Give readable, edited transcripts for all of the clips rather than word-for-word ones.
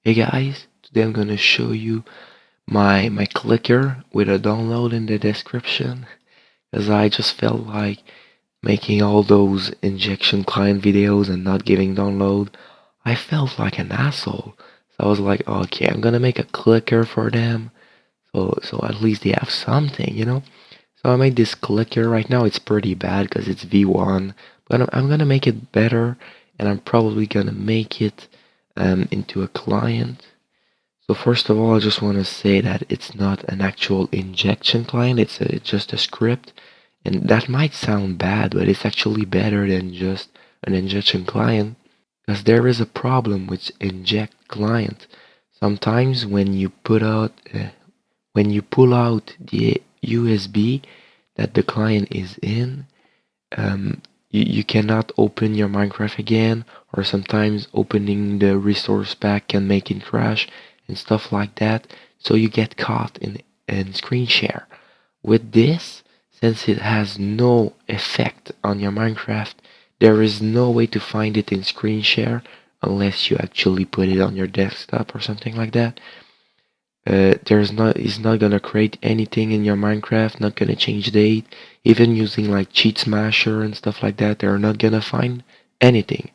Hey guys, today I'm gonna show you my clicker with a download in the description, because I just felt like making all those injection client videos and not giving download. I felt like an asshole. So I was like, okay, I'm gonna make a clicker for them, so at least they have something. So I made this clicker. Right now it's pretty bad because it's V1, but I'm gonna make it better, and I'm probably gonna make it into a client. So first of all, I just want to say that it's not an actual injection client, it's just a script. And that might sound bad, but it's actually better than just an injection client, because there is a problem with inject client. Sometimes when you pull out the USB that the client is in, you cannot open your Minecraft again, or sometimes opening the resource pack can make it crash and stuff like that. So you get caught in screen share. With this, since it has no effect on your Minecraft, there is no way to find it in screen share unless you actually put it on your desktop or something like that. It's not gonna create anything in your Minecraft, not gonna change date, even using like Cheat Smasher and stuff like that, they're not gonna find anything.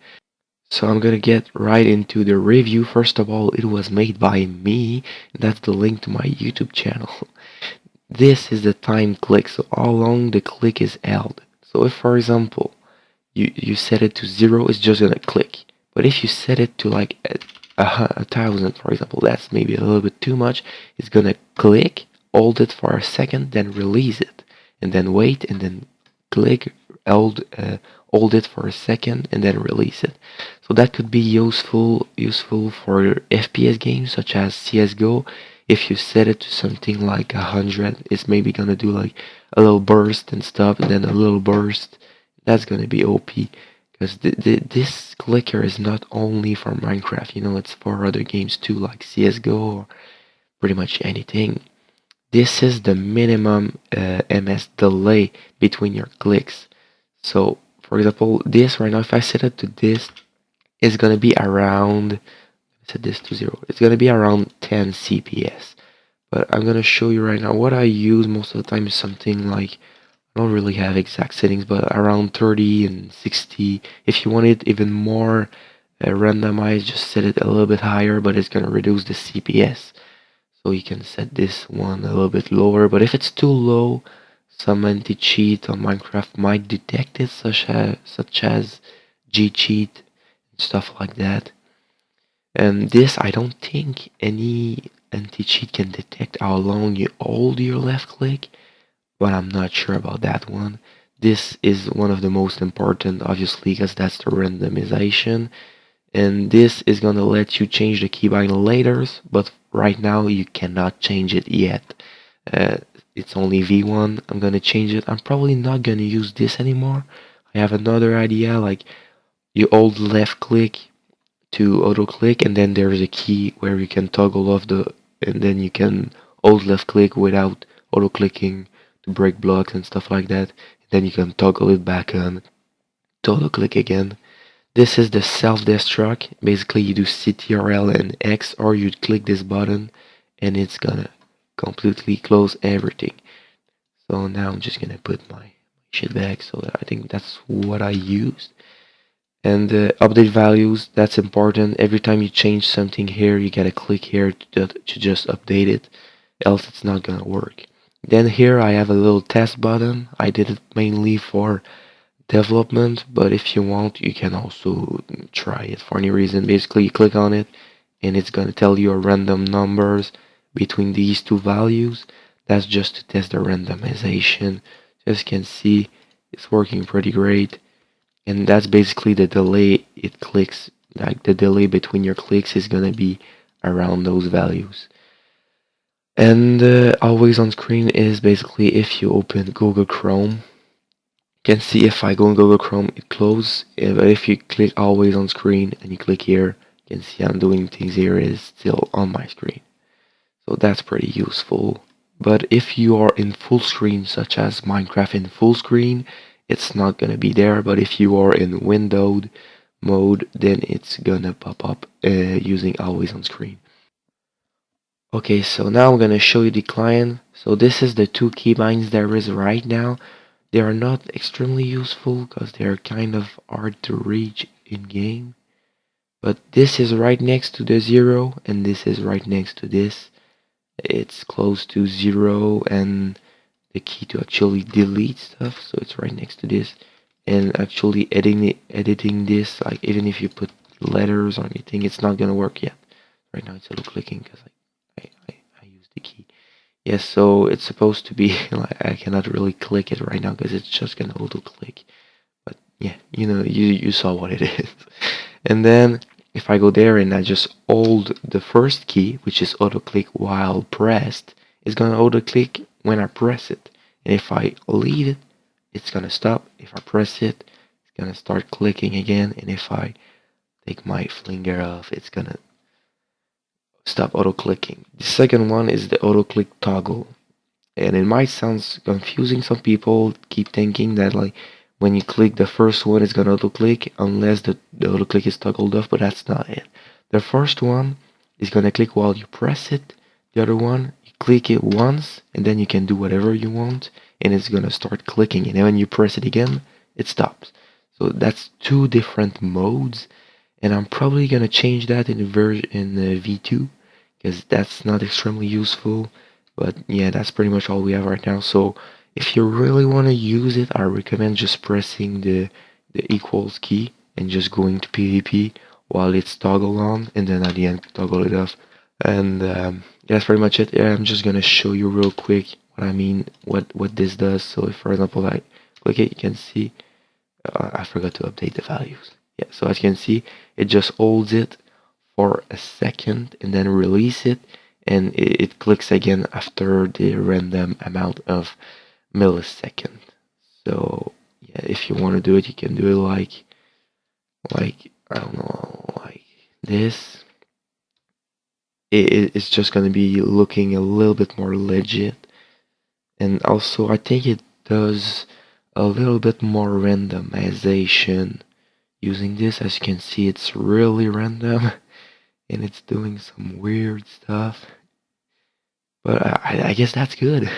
So I'm gonna get right into the review. First of all, it was made by me, and that's the link to my YouTube channel. This is the time click, so how long the click is held. So if, for example, you set it to 0, it's just gonna click. But if you set it to like a thousand, for example, that's maybe a little bit too much. It's gonna click, hold it for a second, then release it, and then wait, and then click, hold it for a second, and then release it. So that could be useful for FPS games such as CS:GO. If you set it to something like 100, it's maybe gonna do like a little burst and stuff, and then a little burst. That's gonna be OP. Because this clicker is not only for Minecraft, it's for other games too, like CSGO or pretty much anything. This is the minimum ms delay between your clicks. So, for example, this right now, if I set it to this, it's gonna be around, set this to 0, it's gonna be around 10 CPS. But I'm gonna show you right now what I use most of the time is something like, I don't really have exact settings, but around 30 and 60. If you want it even more randomized, just set it a little bit higher, but it's gonna reduce the CPS. So you can set this one a little bit lower, but if it's too low, some anti-cheat on Minecraft might detect it, such as G-cheat and stuff like that. And this, I don't think any anti-cheat can detect how long you hold your left click, but I'm not sure about that one. This is one of the most important, obviously, because that's the randomization. And this is gonna let you change the keybind later, but right now you cannot change it yet. It's only V1. I'm gonna change it. I'm probably not gonna use this anymore. I have another idea, like you hold left click to auto click, and then there's a key where you can toggle off and then you can hold left click without auto clicking to break blocks and stuff like that. Then you can toggle it back on to auto click again. This is the self-destruct. Basically, you do CTRL and X, or you click this button, and it's gonna completely close everything. So now I'm just gonna put my shit back. So I think that's what I used. And update values, that's important. Every time you change something here, you gotta click here to just update it, else it's not gonna work. Then here I have a little test button. I did it mainly for development, but if you want, you can also try it for any reason. Basically, you click on it, and it's gonna tell you a random numbers between these two values. That's just to test the randomization. As you can see, it's working pretty great. And that's basically the delay it clicks, like the delay between your clicks is gonna be around those values. And always on screen is basically if you open Google Chrome, you can see if I go in Google Chrome, it closes. But if you click always on screen and you click here, you can see I'm doing things here, it is still on my screen. So that's pretty useful. But if you are in full screen, such as Minecraft in full screen, it's not gonna be there. But if you are in windowed mode, then it's gonna pop up using always on screen. Okay, so now I'm gonna show you the client. So this is the two keybinds there is right now. They are not extremely useful because they are kind of hard to reach in game. But this is right next to the 0 and this is right next to this. It's close to 0 and the key to actually delete stuff, so it's right next to this. And actually editing this, like even if you put letters or anything, it's not gonna work yet. Right now it's auto clicking because I use the key. Yes, so it's supposed to be like I cannot really click it right now because it's just gonna auto click. But yeah, you saw what it is. And then if I go there and I just hold the first key, which is auto click while pressed, it's gonna auto click when I press it. And if I leave it, it's gonna stop. If I press it, it's gonna start clicking again. And if I take my finger off, it's gonna stop auto clicking. The second one is the auto click toggle. And it might sound confusing. Some people keep thinking that like when you click the first one, it's gonna auto click unless the auto click is toggled off, but that's not it. The first one is gonna click while you press it. The other one, you click it once and then you can do whatever you want and it's gonna start clicking. And then when you press it again, it stops. So that's two different modes, and I'm probably gonna change that in the V2 because that's not extremely useful. But yeah, that's pretty much all we have right now. So if you really want to use it, I recommend just pressing the equals key and just going to PvP while it's toggled on, and then at the end toggle it off. And that's pretty much it. Yeah, I'm just gonna show you real quick what I mean, what this does. So if, for example, I click it, you can see I forgot to update the values. Yeah, so as you can see, it just holds it for a second and then release it, and it clicks again after the random amount of milliseconds. So yeah, if you want to do it, you can do it like I don't know, like this. It's just gonna be looking a little bit more legit, and also I think it does a little bit more randomization using this. As you can see, it's really random and it's doing some weird stuff, but I guess that's good.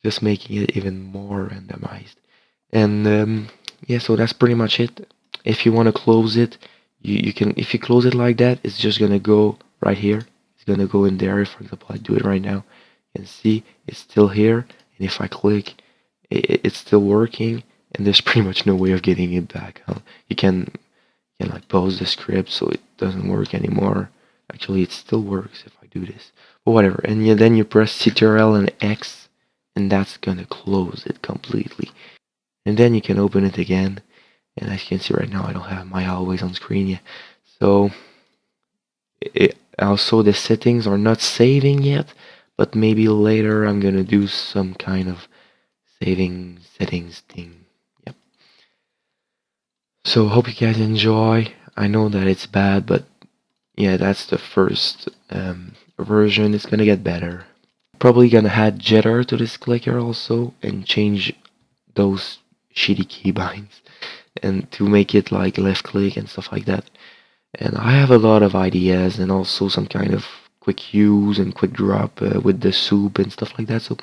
Just making it even more randomized. And yeah, so that's pretty much it. If you want to close it, you can. If you close it like that, it's just gonna go right here. It's gonna go in there. For example, I do it right now. You can see it's still here, and if I click, it's still working. And there's pretty much no way of getting it back. You can like pause the script so it doesn't work anymore. Actually, it still works if I do this, but whatever. And yeah, then you press Ctrl and X, and that's gonna close it completely. And then you can open it again. And as you can see right now, I don't have my always on screen yet. So also the settings are not saving yet, but maybe later I'm gonna do some kind of saving settings thing. Yep. So hope you guys enjoy. I know that it's bad, but yeah, that's the first version. It's gonna get better. Probably gonna add jitter to this clicker also and change those shitty keybinds and to make it like left click and stuff like that. And I have a lot of ideas and also some kind of quick use and quick drop with the soup and stuff like that. So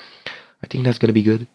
I think that's gonna be good.